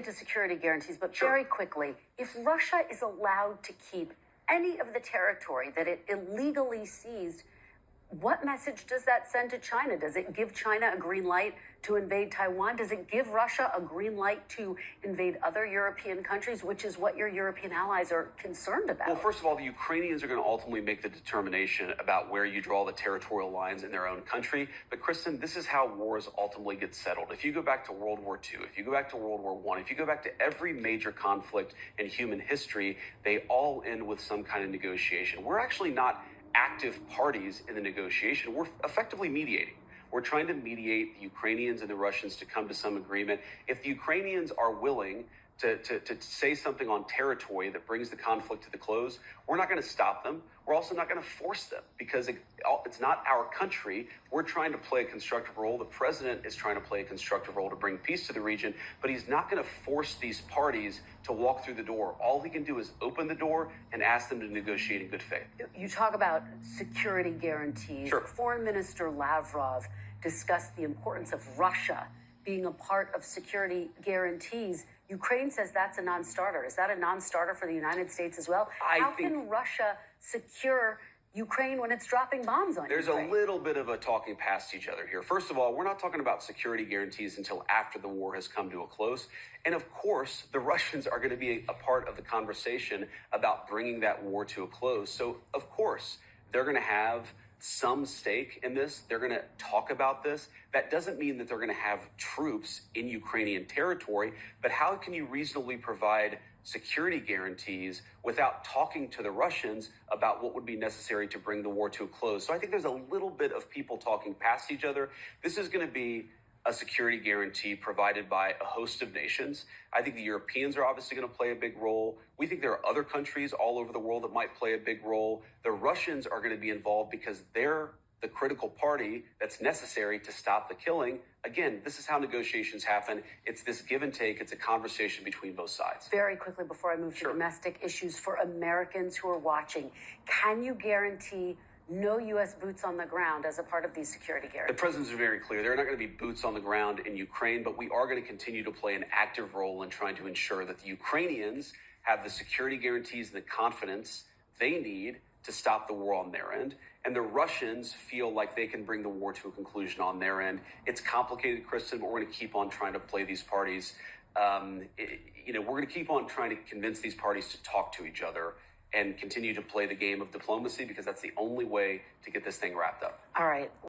To security guarantees, but very quickly, if Russia is allowed to keep any of the territory that it illegally seized, what message does that send to China? Does it give China a green light to invade Taiwan? Does it give Russia a green light to invade other European countries, which is what your European allies are concerned about? Well, first of all, the Ukrainians are going to ultimately make the determination about where you draw the territorial lines in their own country. But Kristen, this is how wars ultimately get settled. If you go back to World War II, if you go back to World War I, if you go back to every major conflict in human history, they all end with some kind of negotiation. We're actually not active parties in the negotiation. We're effectively mediating. We're trying to mediate the Ukrainians and the Russians to come to some agreement. If the Ukrainians are willing to say something on territory that brings the conflict to the close, we're not going to stop them. We're also not going to force them because it's not our country. We're trying to play a constructive role. The president is trying to play a constructive role to bring peace to the region, but he's not going to force these parties to walk through the door. All he can do is open the door and ask them to negotiate in good faith. You talk about security guarantees. Sure. Foreign Minister Lavrov discussed the importance of Russia being a part of security guarantees. Ukraine says that's a non-starter. Is that a non-starter for the United States as well? How can Russia secure Ukraine when it's dropping bombs on There's Ukraine? a little bit of a talking past each other here. First of all, we're not talking about security guarantees until after the war has come to a close. And of course, the Russians are going to be a part of the conversation about bringing that war to a close. So, of course, they're going to have some stake in this. They're going to talk about this. That doesn't mean that they're going to have troops in Ukrainian territory, but how can you reasonably provide security guarantees without talking to the Russians about what would be necessary to bring the war to a close? So I think there's a little bit of people talking past each other. This is going to be a security guarantee provided by a host of nations. I think the Europeans are obviously going to play a big role. We think there are other countries all over the world that might play a big role. The Russians are going to be involved because they're the critical party that's necessary to stop the killing. Again, this is how negotiations happen. It's this give and take. It's a conversation between both sides. Very quickly, before I move to domestic issues, for Americans who are watching, can you guarantee no U.S. boots on the ground as a part of these security guarantees? The presidents are very clear. There are not going to be boots on the ground in Ukraine, but we are going to continue to play an active role in trying to ensure that the Ukrainians have the security guarantees and the confidence they need to stop the war on their end. And the Russians feel like they can bring the war to a conclusion on their end. It's complicated, Kristen, but we're going to keep on trying to play these parties. We're going to keep on trying to convince these parties to talk to each other and continue to play the game of diplomacy because that's the only way to get this thing wrapped up. All right.